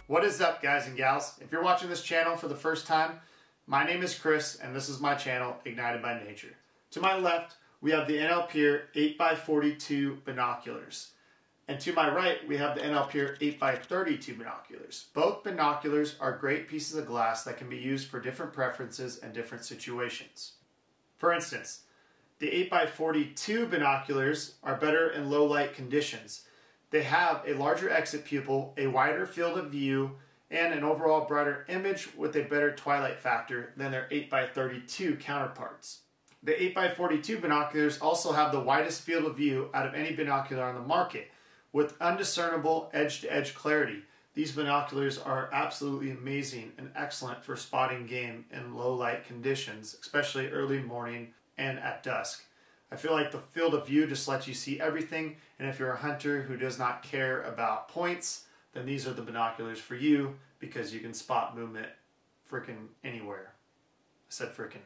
What is up, guys and gals? If you're watching this channel for the first time, my name is Chris and this is my channel, Ignited by Nature. To my left, we have the NL 8x42 binoculars. And to my right, we have the NL 8x32 binoculars. Both binoculars are great pieces of glass that can be used for different preferences and different situations. For instance, the 8x42 binoculars are better in low light conditions. They have a larger exit pupil, a wider field of view, and an overall brighter image with a better twilight factor than their 8x32 counterparts. The 8x42 binoculars also have the widest field of view out of any binocular on the market, with undiscernible edge-to-edge clarity. These binoculars are absolutely amazing and excellent for spotting game in low light conditions, especially early morning and at dusk. I feel like the field of view just lets you see everything, and if you're a hunter who does not care about points, then these are the binoculars for you because you can spot movement freaking anywhere. I said freaking.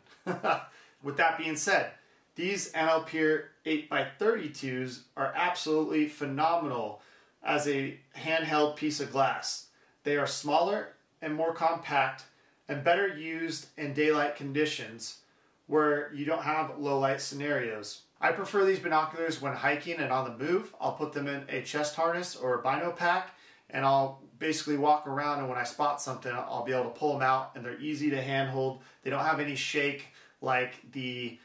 With that being said, these NL 8x32s are absolutely phenomenal as a handheld piece of glass. They are smaller and more compact and better used in daylight conditions where you don't have low light scenarios. I prefer these binoculars when hiking and on the move. I'll put them in a chest harness or a bino pack and I'll basically walk around, and when I spot something, I'll be able to pull them out, and they're easy to handhold. They don't have any shake like the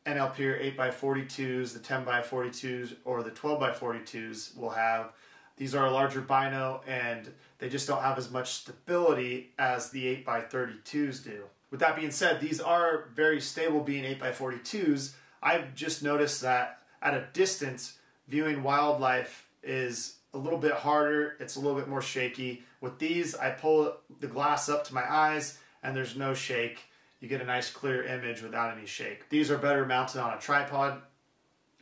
NL 8x42s, the 10x42s, or the 12x42s will have. These are a larger bino and they just don't have as much stability as the 8x32s do. With that being said, these are very stable being 8x42s. I've just noticed that at a distance, viewing wildlife is a little bit harder. It's a little bit more shaky. With these, I pull the glass up to my eyes and there's no shake. You get a nice clear image without any shake. These are better mounted on a tripod,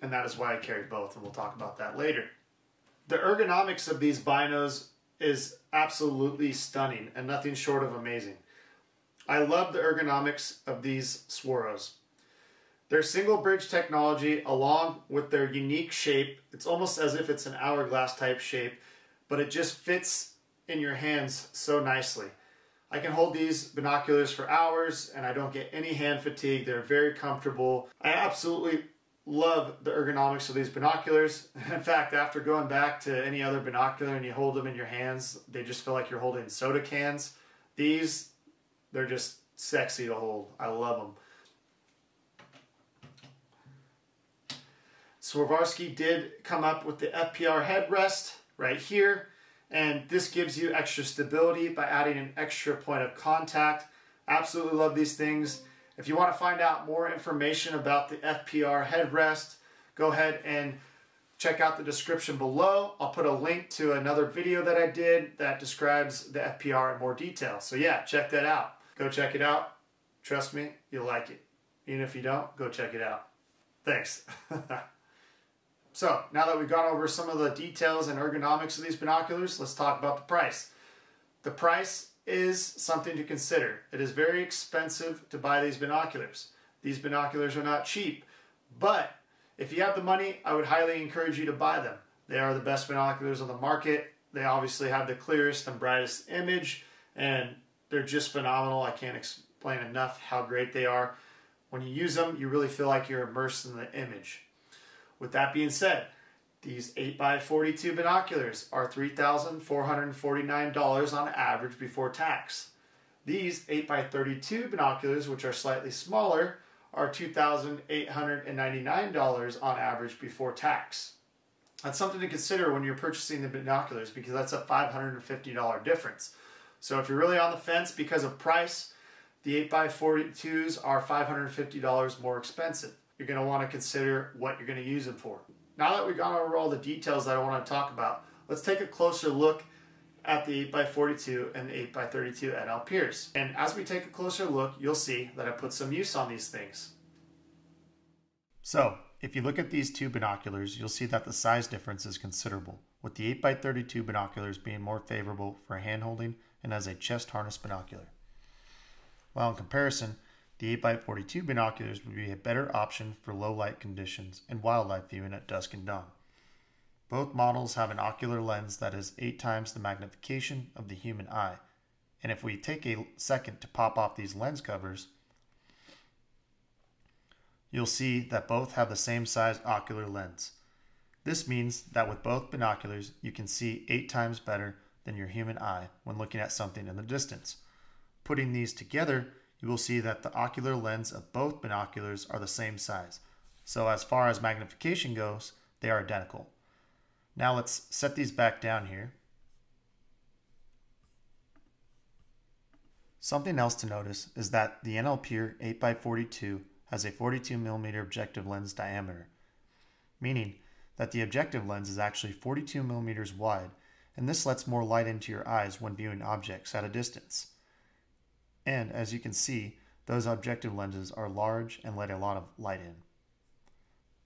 and that is why I carry both, and we'll talk about that later. The ergonomics of these binos is absolutely stunning and nothing short of amazing. I love the ergonomics of these Swaros. Their single bridge technology, along with their unique shape, it's almost as if it's an hourglass type shape, but it just fits in your hands so nicely. I can hold these binoculars for hours and I don't get any hand fatigue. They're very comfortable. I absolutely love the ergonomics of these binoculars. In fact, after going back to any other binocular and you hold them in your hands, they just feel like you're holding soda cans. These, they're just sexy to hold. I love them. Swarovski did come up with the FRP Headrest right here, and this gives you extra stability by adding an extra point of contact. Absolutely love these things. If you want to find out more information about the FRP Headrest, go ahead and check out the description below. I'll put a link to another video that I did that describes the FRP in more detail. So yeah, check that out. Go check it out. Trust me, you'll like it. Even if you don't, go check it out. Thanks. So, now that we've gone over some of the details and ergonomics of these binoculars, let's talk about the price. The price is something to consider. It is very expensive to buy these binoculars. These binoculars are not cheap, but if you have the money, I would highly encourage you to buy them. They are the best binoculars on the market. They obviously have the clearest and brightest image, and they're just phenomenal. I can't explain enough how great they are. When you use them, you really feel like you're immersed in the image. With that being said, these 8x42 binoculars are $3,449 on average before tax. These 8x32 binoculars, which are slightly smaller, are $2,899 on average before tax. That's something to consider when you're purchasing the binoculars because that's a $550 difference. So if you're really on the fence because of price, the 8x42s are $550 more expensive. You're going to want to consider what you're going to use them for. Now that we've gone over all the details that I want to talk about, let's take a closer look at the 8x42 and the 8x32 NL Peers. And as we take a closer look, you'll see that I put some use on these things. So, if you look at these two binoculars, you'll see that the size difference is considerable, with the 8x32 binoculars being more favorable for hand-holding and as a chest harness binocular. While in comparison, the 8x42 binoculars would be a better option for low light conditions and wildlife viewing at dusk and dawn. Both models have an ocular lens that is 8 times the magnification of the human eye. And if we take a second to pop off these lens covers, you'll see that both have the same size ocular lens. This means that with both binoculars, you can see 8 times better than your human eye when looking at something in the distance. Putting these together, you will see that the ocular lens of both binoculars are the same size. So as far as magnification goes, they are identical. Now let's set these back down here. Something else to notice is that the Interpupillary 8x42 has a 42mm objective lens diameter, meaning that the objective lens is actually 42mm wide, and this lets more light into your eyes when viewing objects at a distance. And as you can see, those objective lenses are large and let a lot of light in.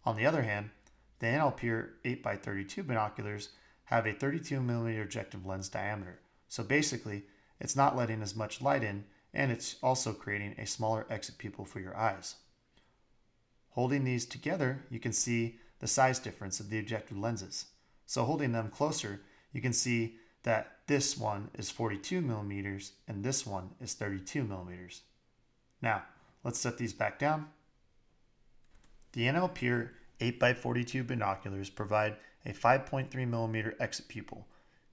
On the other hand, the Interpupillary 8x32 binoculars have a 32mm objective lens diameter, so basically it's not letting as much light in, and it's also creating a smaller exit pupil for your eyes. Holding these together, you can see the size difference of the objective lenses. So holding them closer, you can see that this one is 42mm and this one is 32mm. Now, let's set these back down. The Interpupillary 8x42 binoculars provide a 5.3mm exit pupil.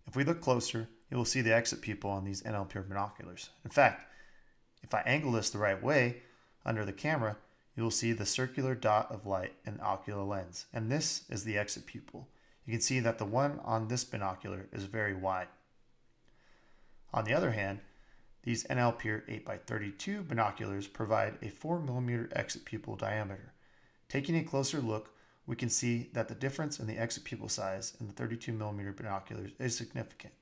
If we look closer, you will see the exit pupil on these Interpupillary binoculars. In fact, if I angle this the right way under the camera, you will see the circular dot of light in the ocular lens, and this is the exit pupil. You can see that the one on this binocular is very wide. On the other hand, these Interpupillary 8x32 binoculars provide a 4mm exit pupil diameter. Taking a closer look, we can see that the difference in the exit pupil size in the 32mm binoculars is significant.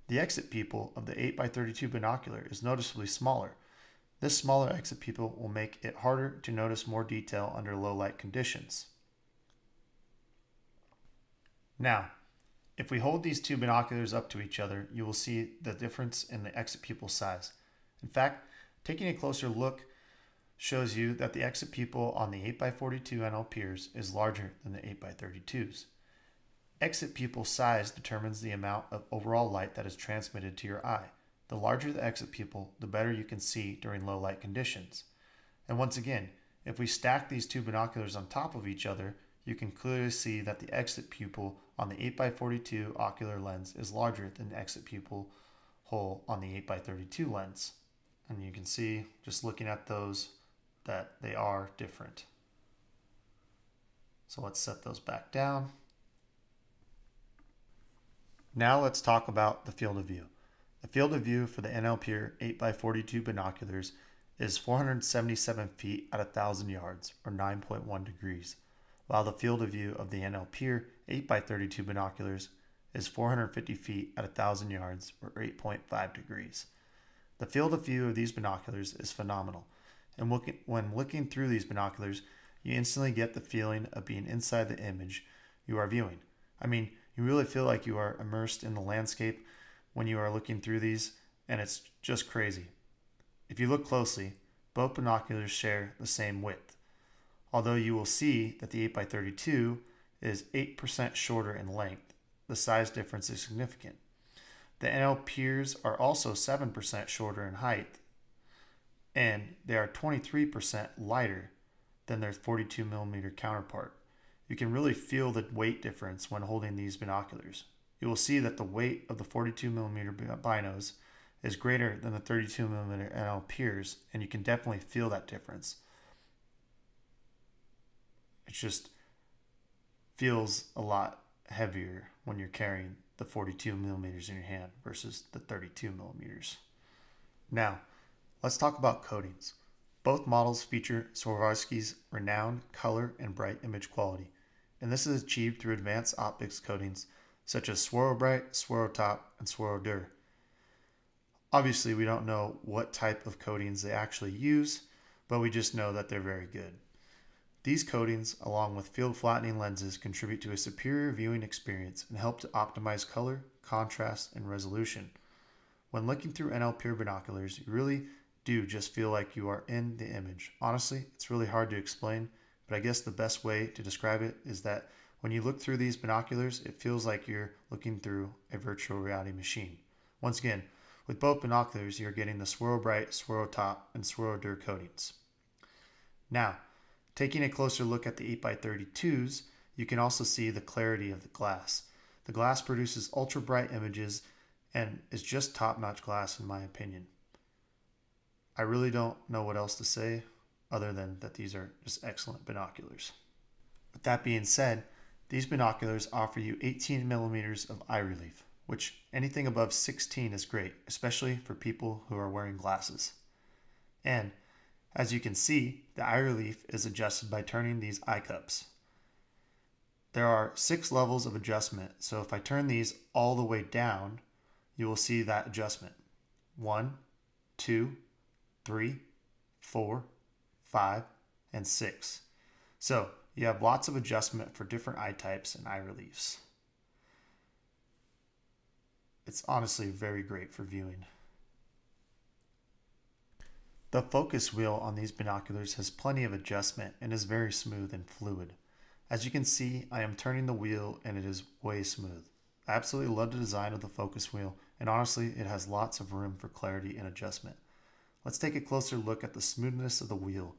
The exit pupil of the 8x32 binocular is noticeably smaller. This smaller exit pupil will make it harder to notice more detail under low light conditions. Now, if we hold these two binoculars up to each other, you will see the difference in the exit pupil size. In fact, taking a closer look shows you that the exit pupil on the 8x42 Interpupillaries is larger than the 8x32s. Exit pupil size determines the amount of overall light that is transmitted to your eye. The larger the exit pupil, the better you can see during low light conditions. And once again, if we stack these two binoculars on top of each other, you can clearly see that the exit pupil on the 8x42 ocular lens is larger than the exit pupil hole on the 8x32 lens. And you can see, just looking at those, that they are different. So let's set those back down. Now let's talk about the field of view. The field of view for the Interpupillary 8x42 binoculars is 477 feet at 1,000 yards, or 9.1 degrees, while the field of view of the Interpupillary 8x32 binoculars is 450 feet at 1,000 yards, or 8.5 degrees. The field of view of these binoculars is phenomenal, and when looking through these binoculars, you instantly get the feeling of being inside the image you are viewing. I mean, you really feel like you are immersed in the landscape when you are looking through these, and it's just crazy. If you look closely, both binoculars share the same width, although you will see that the 8x32 is 8% shorter in length. The size difference is significant. The Interpupillaries are also 7% shorter in height, and they are 23% lighter than their 42mm counterpart. You can really feel the weight difference when holding these binoculars. You will see that the weight of the 42mm binos is greater than the 32mm Interpupillaries, and you can definitely feel that difference. It just feels a lot heavier when you're carrying the 42mm in your hand versus the 32mm. Now, let's talk about coatings. Both models feature Swarovski's renowned color and bright image quality, and this is achieved through advanced optics coatings such as Swaro-Bright, Swaro-Top, and Swaro-Dur. Obviously, we don't know what type of coatings they actually use, but we just know that they're very good. These coatings, along with field flattening lenses, contribute to a superior viewing experience and help to optimize color, contrast, and resolution. When looking through Interpupillary binoculars, you really do just feel like you are in the image. Honestly, it's really hard to explain, but I guess the best way to describe it is that When you look through these binoculars, it feels like you're looking through a virtual reality machine. Once again, with both binoculars, you're getting the Swirl Bright, Swirl Top, and Swirl Dur coatings. Now, taking a closer look at the 8x32s, you can also see the clarity of the glass. The glass produces ultra bright images and is just top-notch glass in my opinion. I really don't know what else to say other than that these are just excellent binoculars. With that being said, these binoculars offer you 18 millimeters of eye relief, which anything above 16 is great, especially for people who are wearing glasses. And as you can see, the eye relief is adjusted by turning these Eyecups. There are 6 levels of adjustment, so if I turn these all the way down, you will see that adjustment. 1, 2, 3, 4, 5, and 6. So you have lots of adjustment for different eye types and eye reliefs. It's honestly very great for viewing. The focus wheel on these binoculars has plenty of adjustment and is very smooth and fluid. As you can see, I am turning the wheel and it is way smooth. I absolutely love the design of the focus wheel, and honestly, it has lots of room for clarity and adjustment. Let's take a closer look at the smoothness of the wheel.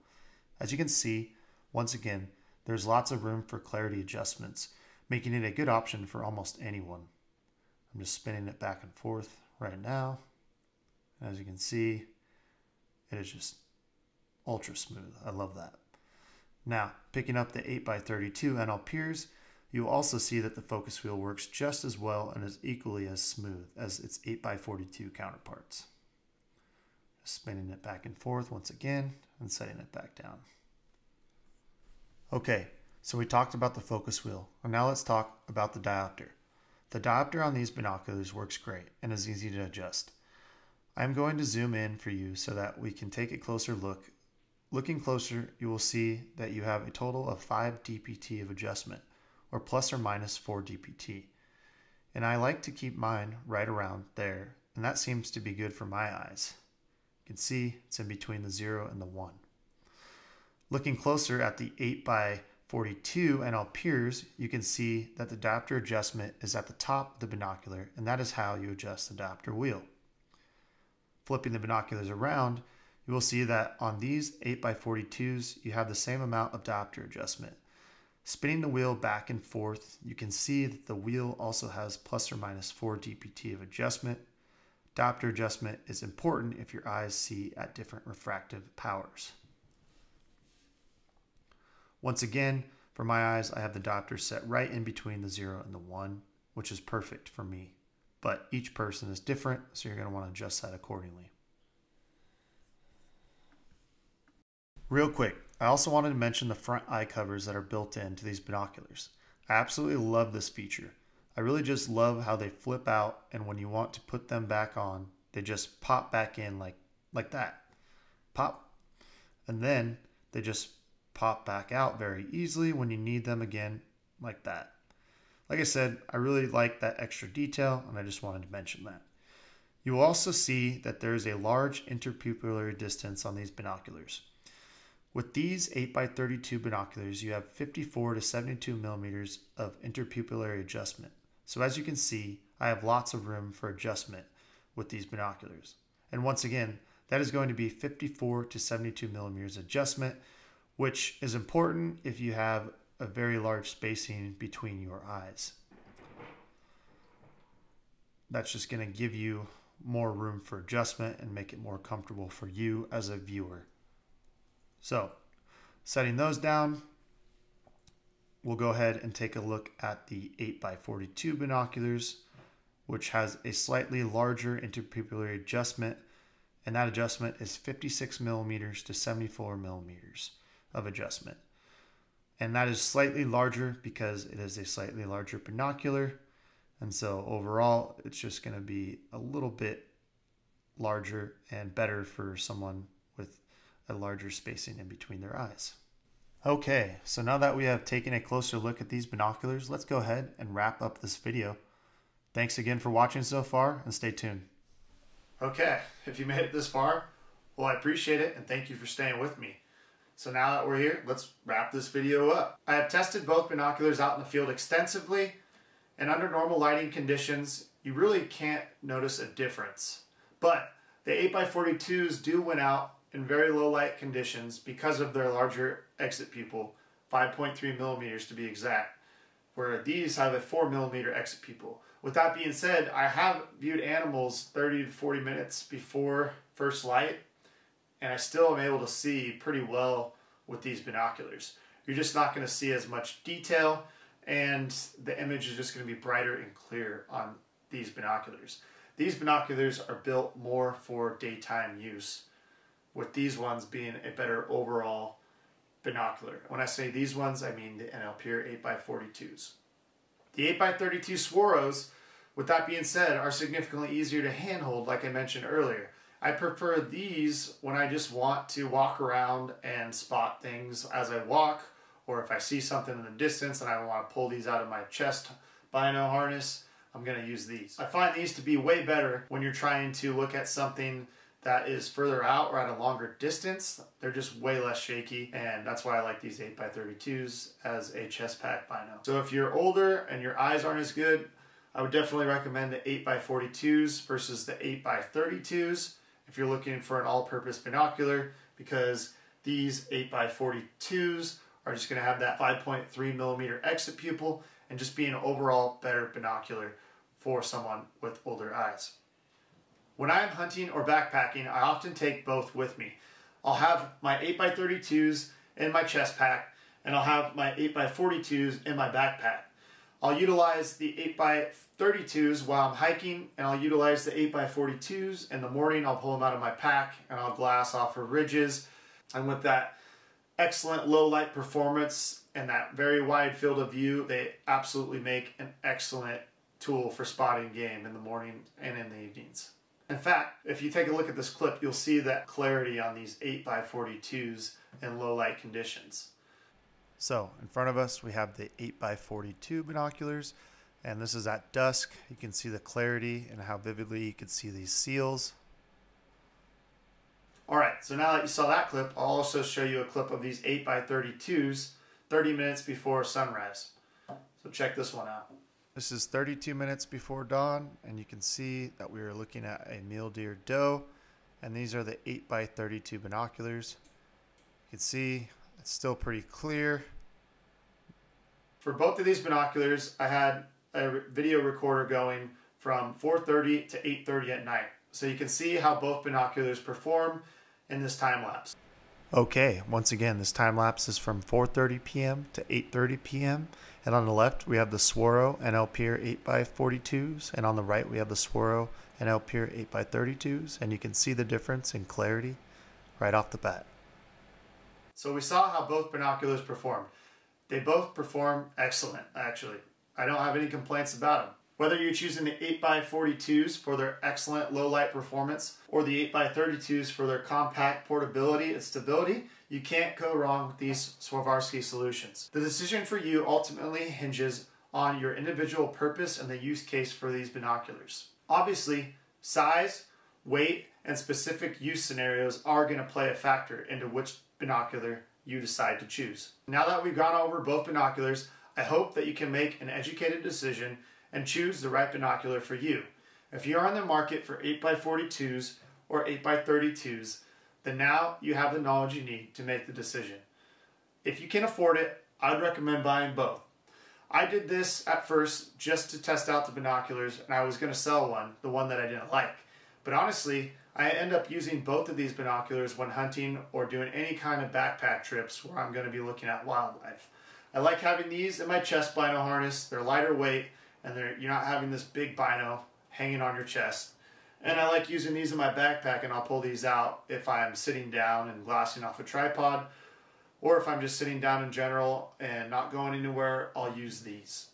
As you can see, once again, there's lots of room for clarity adjustments, making it a good option for almost anyone. I'm just spinning it back and forth right now. As you can see, it is just ultra smooth. I love that. Now, picking up the 8x32 NL Piers, you will also see that the focus wheel works just as well and is equally as smooth as its 8x42 counterparts. Just spinning it back and forth once again and setting it back down. Okay, so we talked about the focus wheel, and now let's talk about the diopter. The diopter on these binoculars works great and is easy to adjust. I'm going to zoom in for you so that we can take a closer look. Looking closer, you will see that you have a total of 5 dpt of adjustment, or plus or minus 4 dpt. And I like to keep mine right around there, and that seems to be good for my eyes. You can see it's in between the 0 and the 1. Looking closer at the 8x42 NL Piers, you can see that the diopter adjustment is at the top of the binocular, and that is how you adjust the diopter wheel. Flipping the binoculars around, you will see that on these 8x42s, you have the same amount of diopter adjustment. Spinning the wheel back and forth, you can see that the wheel also has plus or minus 4 dpt of adjustment. Diopter adjustment is important if your eyes see at different refractive powers. Once again, for my eyes, I have the diopter set right in between the 0 and the 1, which is perfect for me. But each person is different, so you're going to want to adjust that accordingly. Real quick, I also wanted to mention the front eye covers that are built into these binoculars. I absolutely love this feature. I really just love how they flip out, and when you want to put them back on, they just pop back in like that. Pop. And then they just pop back out very easily when you need them again, like that. Like I said, I really like that extra detail, and I just wanted to mention that. You will also see that there is a large interpupillary distance on these binoculars. With these 8x32 binoculars, you have 54 to 72 millimeters of interpupillary adjustment. So as you can see, I have lots of room for adjustment with these binoculars. And once again, that is going to be 54 to 72 millimeters adjustment, which is important if you have a very large spacing between your eyes. That's just going to give you more room for adjustment and make it more comfortable for you as a viewer. So, setting those down, we'll go ahead and take a look at the 8x42 binoculars, which has a slightly larger interpupillary adjustment, and that adjustment is 56 millimeters to 74 millimeters of adjustment. And that is slightly larger because it is a slightly larger binocular, and so overall it's just going to be a little bit larger and better for someone with a larger spacing in between their eyes. Okay, so now that we have taken a closer look at these binoculars, let's go ahead and wrap up this video. Thanks again for watching so far, and stay tuned. Okay, if you made it this far, well, I appreciate it, and thank you for staying with me. So now that we're here, let's wrap this video up. I have tested both binoculars out in the field extensively, and under normal lighting conditions, you really can't notice a difference. But the 8x42s do win out in very low light conditions because of their larger exit pupil, 5.3 millimeters to be exact, where these have a 4 millimeter exit pupil. With that being said, I have viewed animals 30 to 40 minutes before first light, and I still am able to see pretty well with these binoculars. You're just not going to see as much detail, and the image is just going to be brighter and clearer on these binoculars. These binoculars are built more for daytime use, with these ones being a better overall binocular. When I say these ones, I mean the NL 8x42s. The 8x32 Swaros, with that being said, are significantly easier to handhold, like I mentioned earlier. I prefer these when I just want to walk around and spot things as I walk, or if I see something in the distance and I want to pull these out of my chest bino harness, I'm going to use these. I find these to be way better when you're trying to look at something that is further out or at a longer distance. They're just way less shaky, and that's why I like these 8x32s as a chest pack bino. So if you're older and your eyes aren't as good, I would definitely recommend the 8x42s versus the 8x32s if you're looking for an all-purpose binocular, because these 8x42s are just going to have that 5.3 millimeter exit pupil and just be an overall better binocular for someone with older eyes. When I'm hunting or backpacking, I often take both with me. I'll have my 8x32s in my chest pack, and I'll have my 8x42s in my backpack. I'll utilize the 8x32s while I'm hiking, and I'll utilize the 8x42s in the morning. I'll pull them out of my pack, and I'll glass off of ridges. And with that excellent low light performance and that very wide field of view, they absolutely make an excellent tool for spotting game in the morning and in the evenings. In fact, if you take a look at this clip, you'll see that clarity on these 8x42s in low light conditions. So in front of us, we have the 8x42 binoculars, and this is at dusk. You can see the clarity and how vividly you can see these seals. All right, so now that you saw that clip, I'll also show you a clip of these 8x32s 30 minutes before sunrise. So check this one out. This is 32 minutes before dawn, and you can see that we are looking at a mule deer doe, and these are the 8x32 binoculars. You can see it's still pretty clear. For both of these binoculars, I had a video recorder going from 4:30 to 8:30 at night, so you can see how both binoculars perform in this time lapse. Okay, once again, this time lapse is from 4:30 p.m. to 8:30 p.m. And on the left, we have the Swaro NL 8x42s, and on the right, we have the Swaro NL 8x32s, and you can see the difference in clarity right off the bat. So we saw how both binoculars performed. They both perform excellent, actually. I don't have any complaints about them. Whether you're choosing the 8x42s for their excellent low light performance or the 8x32s for their compact portability and stability, you can't go wrong with these Swarovski solutions. The decision for you ultimately hinges on your individual purpose and the use case for these binoculars. Obviously, size, weight, and specific use scenarios are going to play a factor into which binocular you decide to choose. Now that we've gone over both binoculars, I hope that you can make an educated decision and choose the right binocular for you. If you're on the market for 8x42s or 8x32s, then now you have the knowledge you need to make the decision. If you can afford it, I'd recommend buying both. I did this at first just to test out the binoculars, and I was going to sell one, the one that I didn't like. But honestly, I end up using both of these binoculars when hunting or doing any kind of backpack trips where I'm going to be looking at wildlife. I like having these in my chest bino harness. They're lighter weight, and you're not having this big bino hanging on your chest. And I like using these in my backpack, and I'll pull these out if I'm sitting down and glassing off a tripod, or if I'm just sitting down in general and not going anywhere, I'll use these.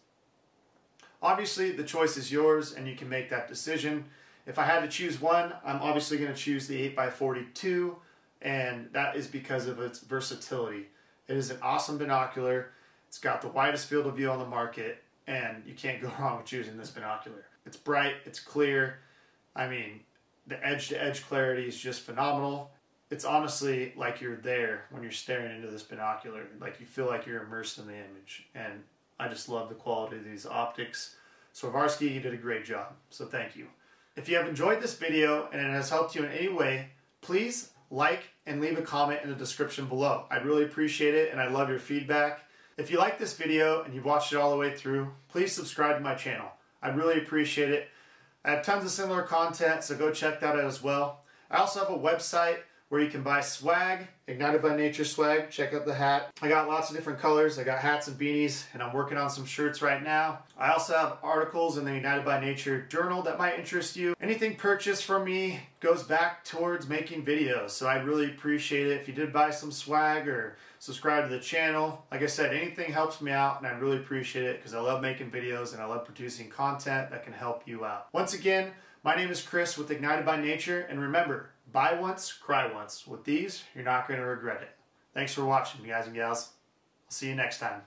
Obviously, the choice is yours, and you can make that decision. If I had to choose one, I'm obviously going to choose the 8x42, and that is because of its versatility. It is an awesome binocular. It's got the widest field of view on the market, and you can't go wrong with choosing this binocular. It's bright, it's clear. I mean, the edge-to-edge clarity is just phenomenal. it's honestly like you're there when you're staring into this binocular. Like you feel like you're immersed in the image. And I just love the quality of these optics. Swarovski, you did a great job, so thank you. If you have enjoyed this video and it has helped you in any way, please like and leave a comment in the description below. I'd really appreciate it, and I love your feedback. If you like this video and you've watched it all the way through, please subscribe to my channel. I'd really appreciate it. I have tons of similar content, so go check that out as well. I also have a website where you can buy swag, Ignited by Nature swag. Check out the hat. I got lots of different colors. I got hats and beanies, and I'm working on some shirts right now. I also have articles in the Ignited by Nature journal that might interest you. Anything purchased from me goes back towards making videos, so I'd really appreciate it if you did buy some swag or subscribe to the channel. Like I said, anything helps me out, and I really appreciate it because I love making videos and I love producing content that can help you out. Once again, my name is Chris with Ignited by Nature, and remember, buy once, cry once. With these, you're not going to regret it. Thanks for watching, guys and gals. I'll see you next time.